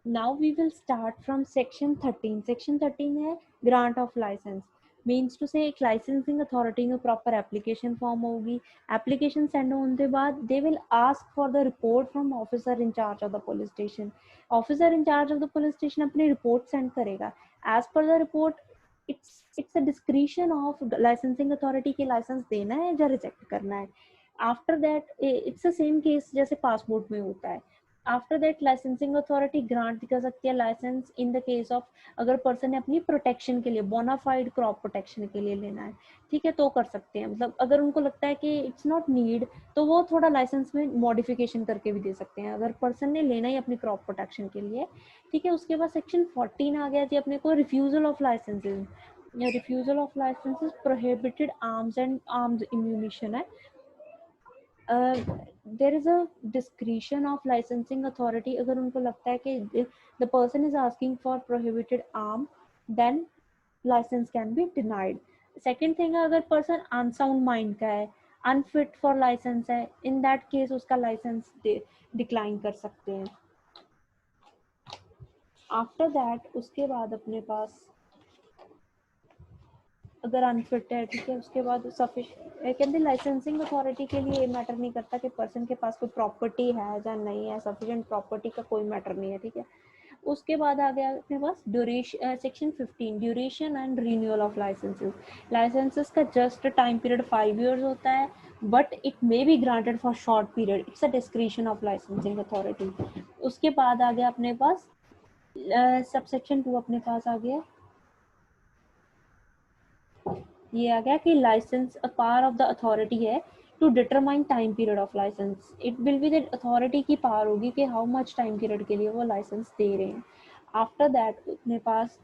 Now we will start from section 13. Section 13 है grant of license. Means to say एक licensing authority में proper application form होगी. Application send होने के बाद they will ask for the report from officer in charge of the police station. Officer in charge of the police station अपनी report send करेगा. As per the report it's a discretion of licensing authority के license देना है या reject करना है. After that it's the same case जैसे passport में होता है. After that licensing authority grant कर सकती है license in the case of अगर पर्सन ने अपनी प्रोटेक्शन के लिए बोनाफाइड क्रॉप प्रोटेक्शन के लिए लेना है, ठीक है, तो कर सकते हैं. मतलब अगर उनको लगता है कि इट्स नॉट नीड तो वो थोड़ा लाइसेंस में मॉडिफिकेशन करके भी दे सकते हैं अगर पर्सन ने लेना ही अपनी क्रॉप प्रोटेक्शन के लिए, ठीक है. उसके बाद सेक्शन 14 आ गया जी अपने को refusal of licences. Refusal of licences prohibited arms and arms ammunition है. There is a discretion of licensing authority. अगर उनको लगता है कि the person is asking for prohibited arm then licence can be denied. Second thing है अगर person unsound mind का है, अनफिट फॉर लाइसेंस है, इन दैट केस उसका लाइसेंस डिक्लाइन कर सकते हैं. आफ्टर दैट उसके बाद अपने पास अगर अनफिट है, ठीक है, उसके बाद कहते लाइसेंसिंग अथॉरिटी के लिए ये मैटर नहीं करता कि पर्सन के पास कोई प्रॉपर्टी है या नहीं है. सफिशिएंट प्रॉपर्टी का कोई मैटर नहीं है, ठीक है. उसके बाद आ गया अपने पास duration. Section 15 duration and renewal of licences. Licences का जस्ट टाइम पीरियड 5 years होता है but it may be granted for short period. It's a discretion of licensing authority. उसके बाद आ गया अपने पास सबसेक्शन 2 अपने पास आ गया. ये आ गया कि licence a power of the authority है to determine time period of licence. It will be the authority की पावर होगी कि हाउ मच टाइम पीरियड के लिए वो लाइसेंस दे रहे हैं. आफ्टर दैट अपने पास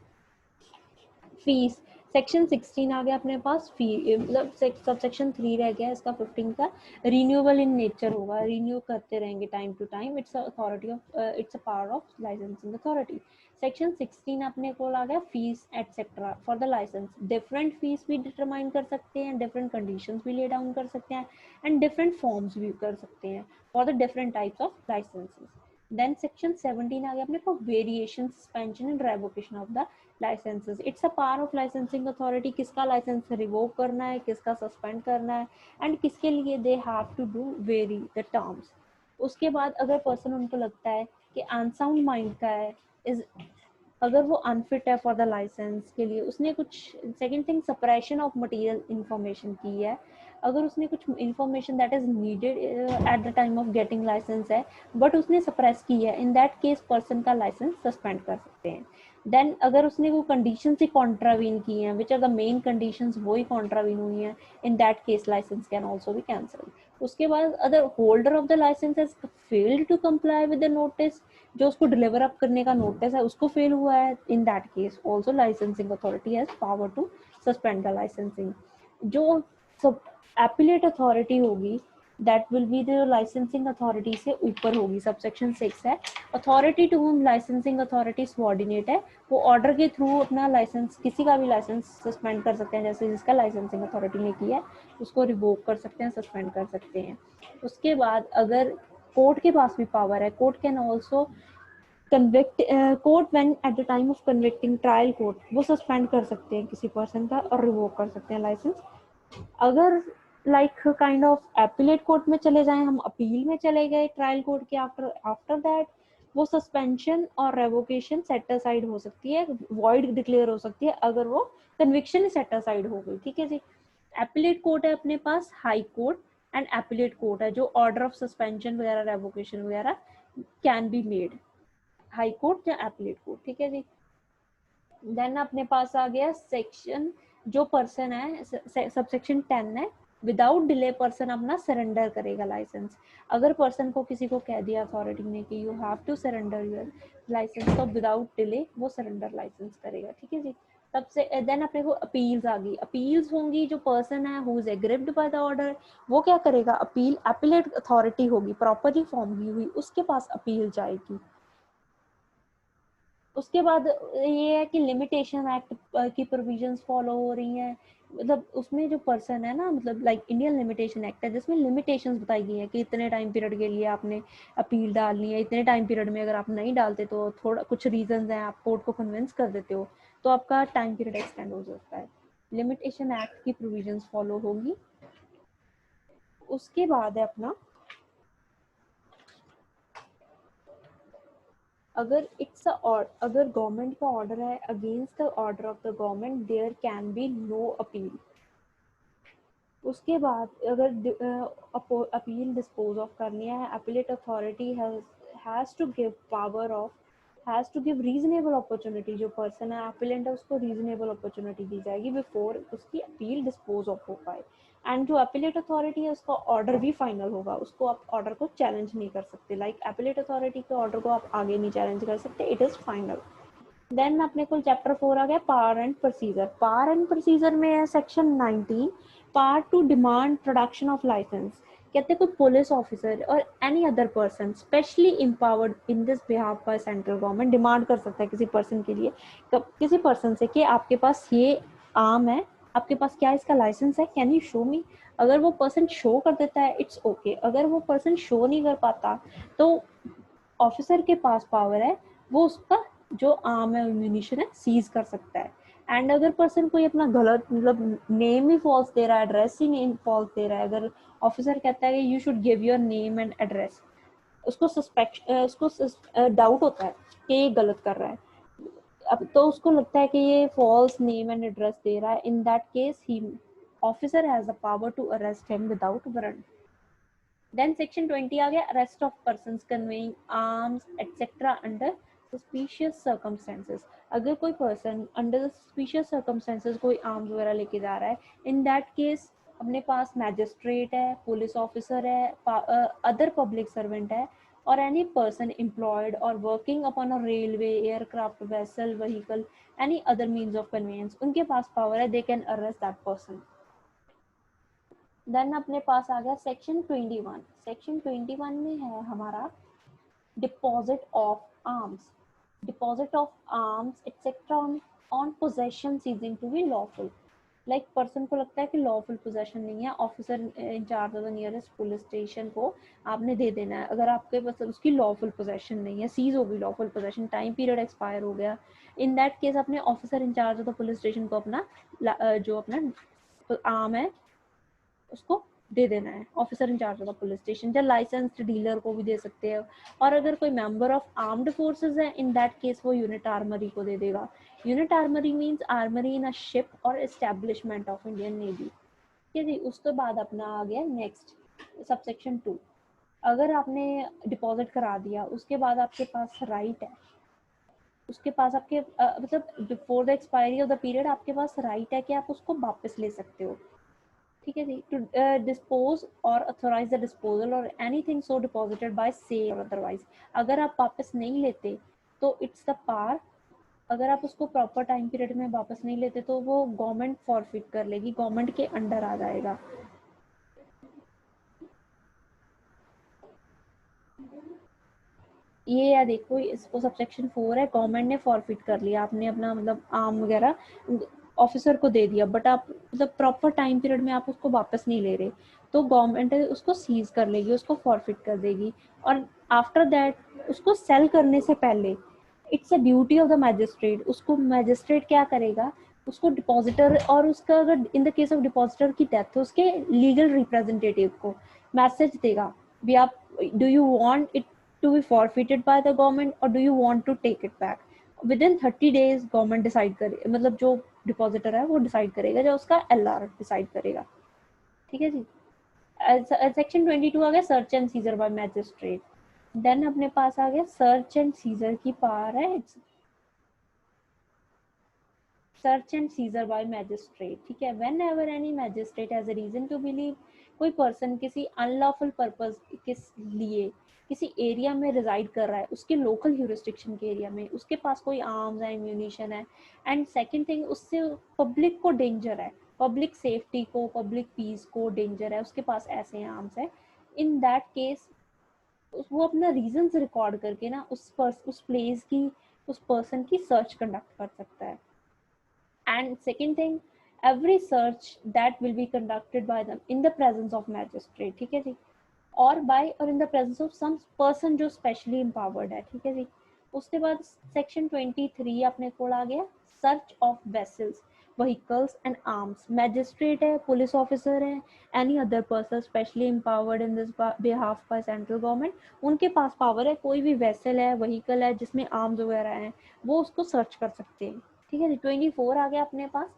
फीस. सेक्शन 16 आ गया अपने पास. फी मतलब सब सेक्शन 3 रह गया इसका 15 का. रिन्यूएबल इन नेचर होगा, रिन्यू करते रहेंगे time to time. It's authority of it's a power of licensing authority. Section 16 अपने को आ गया fees etcetera for the license. Different fees भी डिटरमाइन कर सकते हैं, डिफरेंट कंडीशंस भी ले डाउन कर सकते हैं एंड डिफरेंट फॉर्म्स भी कर सकते हैं for the different types of licenses. Then section 17 आ गया अपने को variation suspension and revocation of the licenses. It's a power of licensing authority किसका लाइसेंस रिवोक करना है, किसका सस्पेंड करना है एंड किसके लिए they have to do vary the terms. उसके बाद अगर पर्सन उनको लगता है कि अनसाउंड माइंड का है, इज अगर वो अनफिट है फॉर द लाइसेंस के लिए, उसने कुछ second thing suppression of material information की है. अगर उसने कुछ information that is needed at the time of getting license है बट उसने सप्रेस की है, इन दैट केस पर्सन का लाइसेंस सस्पेंड कर सकते हैं. देन अगर उसने वो कंडीशन ही कॉन्ट्रावीन की हैं which are the main conditions वो ही कॉन्ट्रावीन हुई हैं, in that case license can also be cancel. उसके बाद other holder of the license has failed to comply with the notice, जो उसको डिलीवर अप करने का नोटिस है उसको फेल हुआ है, in that case also licensing authority has power to suspend the licensing. जो सब एपिलेट अथॉरिटी होगी that will be the licensing authority से ऊपर होगी. सबसेक्शन 6 है authority to whom licensing authority subordinate है. वो ऑर्डर के थ्रू अपना लाइसेंस किसी का भी लाइसेंस सस्पेंड कर सकते हैं, जैसे जिसका लाइसेंसिंग अथॉरिटी ने किया है उसको रिवोक कर सकते हैं, सस्पेंड कर सकते हैं. उसके बाद अगर कोर्ट के पास भी पावर है, court can also convict court when eight the time of convicting trial court वो सस्पेंड कर सकते हैं किसी पर्सन का और रिवोक कर सकते हैं लाइसेंस. अगर like kind of appellate court में चले जाएं, हम अपील में चले गए ट्रायल कोर्ट के आफ्टर आफ्टर दैट वो सस्पेंशन और रेवोकेशन सेट असाइड हो सकती है, वॉइड डिक्लेयर हो सकती है अगर वो कन्विक्शन ही सेट असाइड हो गई, ठीक है जी. एपिलेट कोर्ट है अपने पास, high court and appellate court है जो ऑर्डर ऑफ सस्पेंशन वगैरह रेवोकेशन वगैरह can be made, high court या एपिलेट कोर्ट, ठीक है जी. देन अपने पास आ गया सेक्शन जो पर्सन है सबसेक्शन 10 है. विदाउट डिले पर्सन अपना सरेंडर करेगा लाइसेंस. अगर पर्सन को किसी को कह दिया अथॉरिटी ने कि you have to surrender your license तो विदाउट डिले वो सरेंडर लाइसेंस करेगा, ठीक है जी. तब से देन अपने को अपील्स आ गई. अपील्स होंगी जो पर्सन है who is aggrieved by the order वो क्या करेगा, अपील एपिलेट अथॉरिटी होगी प्रॉपरली फॉर्म की हुई उसके पास अपील जाएगी. उसके बाद ये है कि लिमिटेशन एक्ट की प्रोविजंस फॉलो हो रही हैं. मतलब उसमें जो पर्सन है ना, मतलब लाइक इंडियन लिमिटेशन एक्ट है जिसमें लिमिटेशंस बताई गई है कि इतने टाइम पीरियड के लिए आपने अपील डालनी है, इतने टाइम पीरियड में अगर आप नहीं डालते तो थोड़ा कुछ रीजंस हैं, आप कोर्ट को कन्विंस कर देते हो तो आपका टाइम पीरियड एक्सटेंड हो सकता है। लिमिटेशन एक्ट की प्रोविजंस फॉलो होगी। उसके बाद है अपना, अगर अगर गवर्नमेंट का ऑर्डर है against the order of the government there can be no appeal. उसके बाद अगर अपील डिस्पोज ऑफ करनी है, appellate authority has to give power of has to give reasonable opportunity, जो पर्सन है अपीलेंट है उसको रीजनेबल अपॉर्चुनिटी दी जाएगी बिफोर उसकी अपील डिस्पोज ऑफ हो पाए। एंड जो अपीलेट अथॉरिटी है उसका ऑर्डर भी फाइनल होगा, उसको आप ऑर्डर को चैलेंज नहीं कर सकते। लाइक अपीलेट अथॉरिटी के ऑर्डर को आप आगे नहीं चैलेंज कर सकते, इट इज फाइनल। देन अपने को चैप्टर 4 आ गया power and procedure. Power and procedure में है section 19, power to demand production of licence. कहते हैं कोई पुलिस ऑफिसर और any other person specially empowered in this behalf by central government demand कर सकता है किसी पर्सन के लिए, किसी पर्सन से कि आपके पास ये आर्म है, आपके पास क्या इसका लाइसेंस है, कैन यू शो मी। अगर वो पर्सन शो कर देता है इट्स ओके, अगर वो पर्सन शो नहीं कर पाता तो ऑफिसर के पास पावर है, वो उसका जो आर्म है म्यूनिशन है सीज कर सकता है। एंड अगर पर्सन कोई अपना गलत मतलब नेम ही फॉल्स दे रहा है, एड्रेस ही नेम फॉल्स दे रहा है, अगर ऑफिसर कहता है कि you should give your name and address, उसको डाउट होता है कि ये गलत कर रहा है, अब तो उसको लगता है कि ये फॉल्स नेम एंड एड्रेस दे रहा है, in that case he officer has the power to arrest him without warrant. Then section 20 आ गया, arrest of persons conveying arms etc under suspicious circumstances। अगर कोई पर्सन अंडर suspicious circumstances कोई arms वगैरह लेके जा रहा है, इन दैट केस अपने पास मैजिस्ट्रेट है, पुलिस ऑफिसर है, अदर पब्लिक सर्वेंट है, और एनी पर्सन एम्प्लॉयड और working upon a railway aircraft vessel vehicle any other means of convenience, उनके पास पावर है, they can arrest that person. Then अपने पास आ गया सेक्शन 21। सेक्शन 21 में है हमारा deposit of arms. Deposit of arms etcetera on possession ceasing to be lawful. Like person को लगता है कि लॉफुल पोजेशन नहीं है, officer in charge of the nearest police station को आपने दे देना है। अगर आपके पास उसकी लॉफुल पोजेशन नहीं है, सीज होगी lawful possession, time period expire हो गया, इन दैट केस अपने officer in charge of the police station को अपना जो अपना आर्म है उसको दे देना है, officer in charge of the police station, या लाइसेंस्ड डीलर को भी दे सकते हैं। और अगर कोई मेंबर ऑफ आर्म्ड फोर्सेस है इन दैट केस वो यूनिट आर्मरी को दे देगा। Unit armoury means armoury in a ship और एस्टैब्लिशमेंट ऑफ इंडियन नेवी। ठीक है जी। उसके बाद अपना आ गया नेक्स्ट सबसेक्शन 2। अगर आपने डिपॉजिट करा दिया उसके बाद आपके पास राइट है, उसके पास आपके मतलब before the expiry of the period आपके पास राइट है कि आप उसको वापस ले सकते हो। ठीक है जी। टू डिस्पोज और अथोराइज द डिस्पोजल और anything so deposited by sale और अदरवाइज। अगर आप वापस नहीं लेते तो इट्स द पार, अगर आप उसको प्रॉपर टाइम पीरियड में वापस नहीं लेते तो वो गवर्नमेंट फॉरफिट कर लेगी, गवर्नमेंट के अंडर आ जाएगा। ये या देखो इसको सबसेक्शन 4 है, गवर्नमेंट ने फॉरफिट कर लिया, आपने अपना मतलब आर्म वगैरह ऑफिसर को दे दिया, बट आप मतलब प्रॉपर टाइम पीरियड में आप उसको वापस नहीं ले रहे तो गवर्नमेंट उसको सीज कर लेगी, उसको फॉरफिट कर देगी। और आफ्टर दैट उसको सेल करने से पहले it's a duty of the magistrate, उसको मैजिस्ट्रेट क्या करेगा, उसको डिपॉजिटर और उसका अगर इन द केस ऑफ डिपॉजिटर की डेथ हो उसके लीगल रिप्रेजेंटेटिव को मैसेज देगा भी आप do you want it to be forfeited by the government or do you want to take it back। within 30 days government decide करे, मतलब जो डिपॉजिटर है वो डिसाइड करेगा, जो उसका एलआर डिसाइड करेगा। ठीक है जी। सेक्शन 22 आ गया search and seizure by magistrate. Then अपने पास आ गया सर्च एंड सीजर की पावर है, search and seizure by magistrate. ठीक है। Whenever any magistrate has a reason to believe कोई पर्सन किसी अनलॉफुल पर्पस किस लिए किसी एरिया में रिजाइड कर रहा है, उसके लोकल यूरिस्डिक्शन के एरिया में, उसके पास कोई आर्म्स है, एम्यूनिशन है, एंड सेकंड थिंग उससे पब्लिक को डेंजर है, पब्लिक सेफ्टी को, पब्लिक पीस को डेंजर है, उसके पास ऐसे आर्म्स है, इन दैट केस वो अपना रीजंस रिकॉर्ड करके ना उस प्लेस की, उस पर्सन की सर्च कंडक्ट कर सकता है। And second thing every search that will be conducted by them in the presence of magistrate, ठीक है जी, और बाय और in the presence of some person जो स्पेशली एम्पावर्ड है, ठीक है जी। उसके बाद सेक्शन 23 अपने को आ गया, search of vessels, vehicles and arms. Magistrate है, पुलिस ऑफिसर है, any other person specially empowered in this behalf by central government, उनके पास पावर है, कोई भी वेसल है, व्हीकल है जिसमें आर्म्स वगैरह हैं, वो उसको सर्च कर सकते हैं, ठीक है जी। 24 आ गया अपने पास,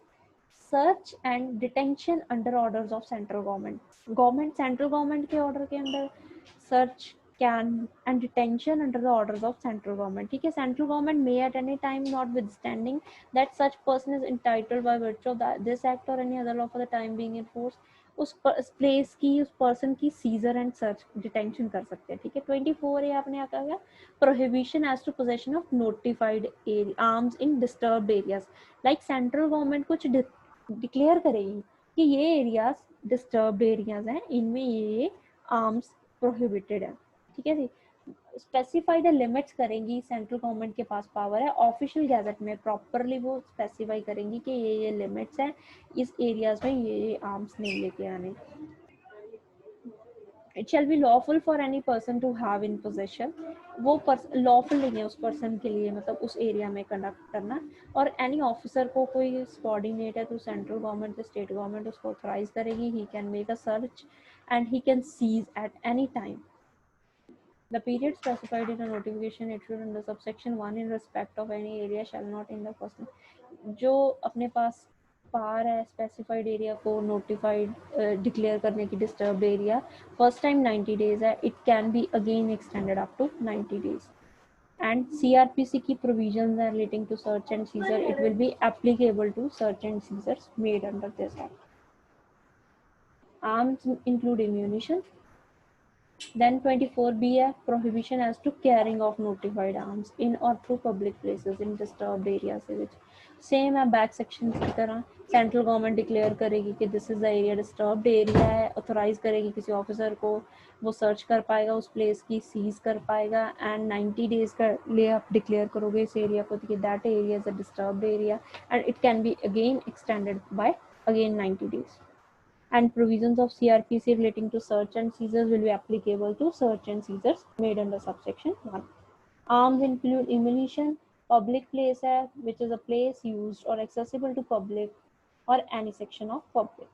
search and detention under orders of central government. Government central government के ऑर्डर के under search can and detention under the orders of central government, ठीक है। Central government may at any time notwithstanding that such person is entitled by virtue of this act और any other law for the time being in force, उस place की, उस person की seizure and search detention कर सकते हैं, ठीक है। 24 ये आपने क्या गया, prohibition as to possession of notified arms in disturbed areas. Like central government कुछ डिक्लेयर करेगी कि ये एरियाज डिस्टर्ब्ड एरियाज हैं, इनमें ये आर्म्स प्रोहिबिटेड है, ठीक है जी। स्पेसिफाई द लिमिट्स करेंगी, सेंट्रल गवर्नमेंट के पास पावर है, ऑफिशियल गैजेट में प्रॉपरली वो स्पेसिफाई करेंगी कि ये लिमिट्स हैं, इस एरियाज में ये आर्म्स नहीं लेके आने। It shall be lawful for any person to have in possession, वो लॉफुल नहीं है उस पर्सन के लिए, मतलब उस एरिया में कंडक्ट करना। और एनी ऑफिसर को कोई सबॉर्डिनेट है तो सेंट्रल गवर्नमेंट तो स्टेट गवर्नमेंट उसको ऑथराइज करेगी, he can make a search and he can seize at any time. The period specified in a notification issued under subsection 1 in respect of any area shall not in the person, जो अपने पास power है specified area को notified declare करने की, disturbed area, first time 90 days है, it can be again extended up to 90 days. And CrPC की provisions are relating to search and seizure, it will be applicable to search and seizures made under this act. Arms include ammunition. Then 24B है, prohibition as to carrying of notified arms in or through public places in disturbed areas से which same है back section की तरह। Central government declare करेगी कि this is the area disturbed area है, authorise करेगी किसी ऑफिसर को, वो सर्च कर पाएगा उस प्लेस की, सीज कर पाएगा, एंड 90 डेज का लिए आप डिक्लेयर करोगे इस एरिया को कि that area is a disturbed area and it can be again extended by again 90 days. And provisions of CRPC relating to search and seizures will be applicable to search and seizures made under subsection 1. Arms include ammunition, public place है, which is a place used or accessible to public or any section of public.